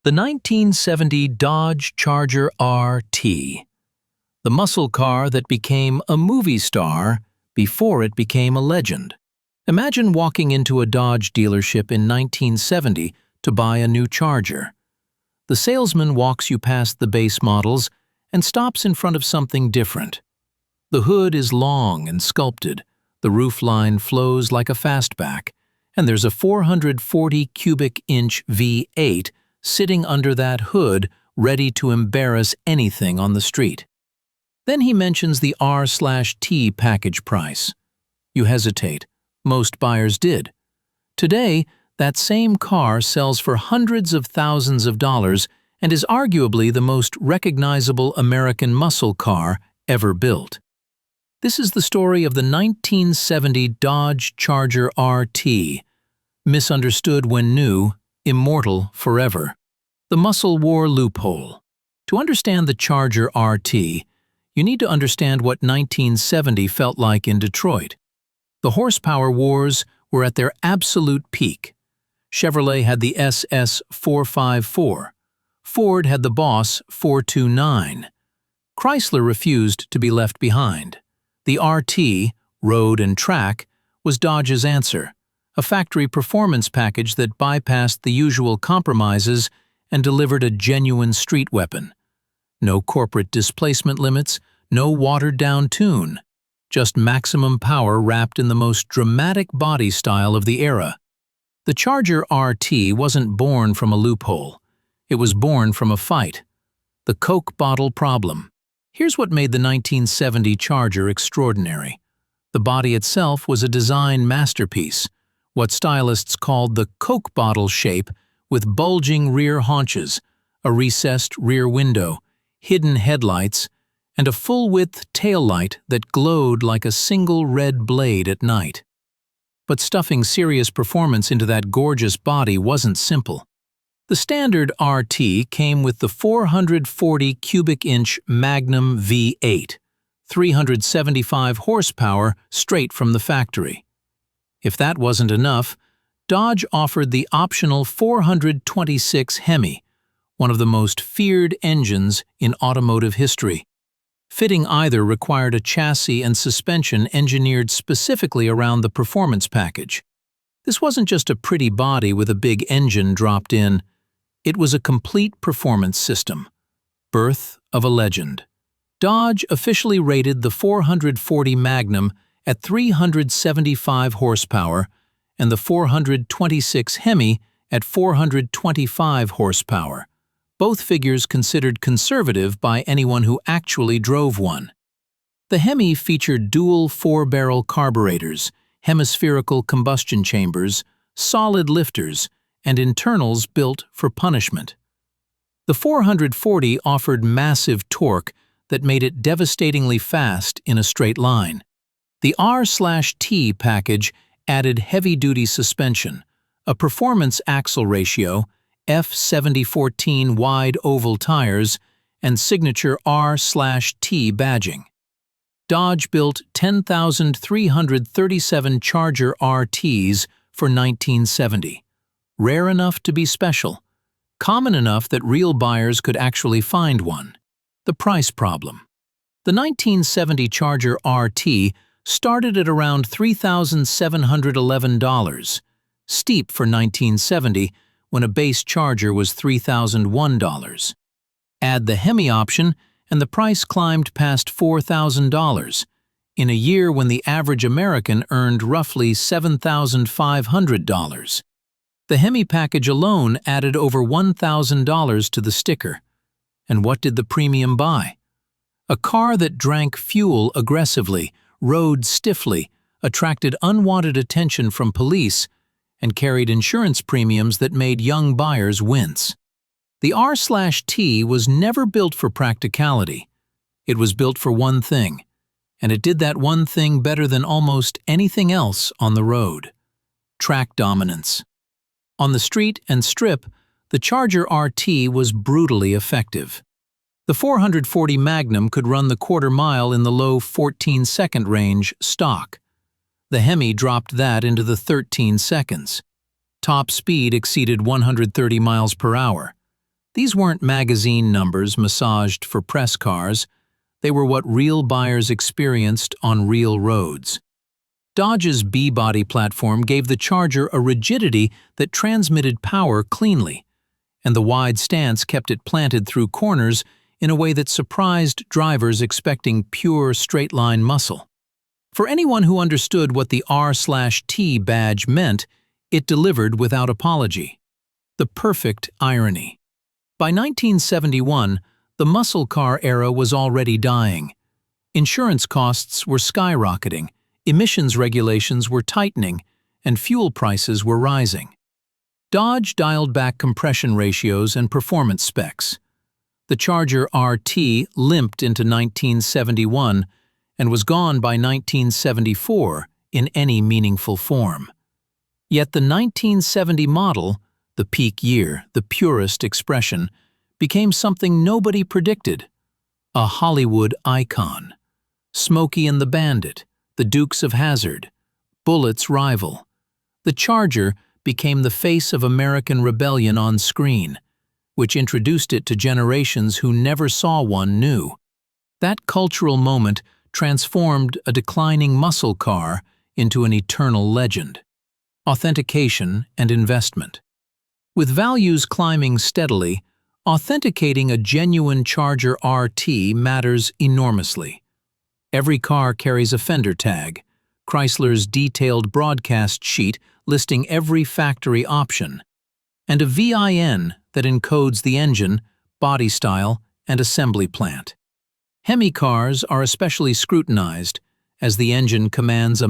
The 1970 Dodge Charger RT, the muscle car that became a movie star before it became a legend. Imagine walking into a Dodge dealership in 1970 to buy a new Charger. The salesman walks you past the base models and stops in front of something different. The hood is long and sculpted, the roofline flows like a fastback, and there's a 440 cubic inch V8 sitting under that hood, ready to embarrass anything on the street. Then he mentions the R/T package price. You hesitate. Most buyers did. Today, that same car sells for hundreds of thousands of dollars and is arguably the most recognizable American muscle car ever built. This is the story of the 1970 Dodge Charger RT, misunderstood when new, immortal forever. The muscle war loophole. To understand the Charger RT, you need to understand what 1970 felt like in Detroit. The horsepower wars were at their absolute peak. Chevrolet had the SS 454. Ford had the Boss 429. Chrysler refused to be left behind. The RT, road and track, was Dodge's answer, a factory performance package that bypassed the usual compromises and delivered a genuine street weapon. No corporate displacement limits, no watered-down tune, just maximum power wrapped in the most dramatic body style of the era. The Charger RT wasn't born from a loophole. It was born from a fight. The Coke bottle problem. Here's what made the 1970 Charger extraordinary. The body itself was a design masterpiece, what stylists called the Coke bottle shape, with bulging rear haunches, a recessed rear window, hidden headlights, and a full-width taillight that glowed like a single red blade at night. But stuffing serious performance into that gorgeous body wasn't simple. The standard RT came with the 440 cubic inch Magnum V8, 375 horsepower straight from the factory. If that wasn't enough, Dodge offered the optional 426 Hemi, one of the most feared engines in automotive history. Fitting either required a chassis and suspension engineered specifically around the performance package. This wasn't just a pretty body with a big engine dropped in. It was a complete performance system. Birth of a legend. Dodge officially rated the 440 Magnum at 375 horsepower and the 426 Hemi at 425 horsepower, both figures considered conservative by anyone who actually drove one. The Hemi featured dual 4-barrel carburetors, hemispherical combustion chambers, solid lifters, and internals built for punishment. The 440 offered massive torque that made it devastatingly fast in a straight line. The R/T package added heavy-duty suspension, a performance axle ratio, F7014 wide oval tires, and signature R/T badging. Dodge built 10,337 Charger RTs for 1970. Rare enough to be special, common enough that real buyers could actually find one. The price problem. The 1970 Charger RT started at around $3,711, steep for 1970 when a base Charger was $3,001. Add the Hemi option and the price climbed past $4,000, in a year when the average American earned roughly $7,500. The Hemi package alone added over $1,000 to the sticker. And what did the premium buy? A car that drank fuel aggressively, rode stiffly, attracted unwanted attention from police, and carried insurance premiums that made young buyers wince. The R/T was never built for practicality. It was built for one thing, and it did that one thing better than almost anything else on the road: track dominance. On the street and strip, the Charger RT was brutally effective. The 440 Magnum could run the quarter mile in the low 14-second range stock. The Hemi dropped that into the 13 seconds. Top speed exceeded 130 miles per hour. These weren't magazine numbers massaged for press cars. They were what real buyers experienced on real roads. Dodge's B-body platform gave the Charger a rigidity that transmitted power cleanly, and the wide stance kept it planted through corners in a way that surprised drivers expecting pure straight-line muscle. For anyone who understood what the R/T badge meant, it delivered without apology. The perfect irony. By 1971, the muscle car era was already dying. Insurance costs were skyrocketing, emissions regulations were tightening, and fuel prices were rising. Dodge dialed back compression ratios and performance specs. The Charger RT limped into 1971 and was gone by 1974 in any meaningful form. Yet the 1970 model, the peak year, the purest expression, became something nobody predicted. A Hollywood icon. Smokey and the Bandit, the Dukes of Hazzard, Bullitt's rival. The Charger became the face of American rebellion on screen, which introduced it to generations who never saw one new. That cultural moment transformed a declining muscle car into an eternal legend. Authentication and investment. With values climbing steadily, authenticating a genuine Charger RT matters enormously. Every car carries a fender tag, Chrysler's detailed broadcast sheet listing every factory option, and a VIN that encodes the engine, body style, and assembly plant. Hemi cars are especially scrutinized, as the engine commands a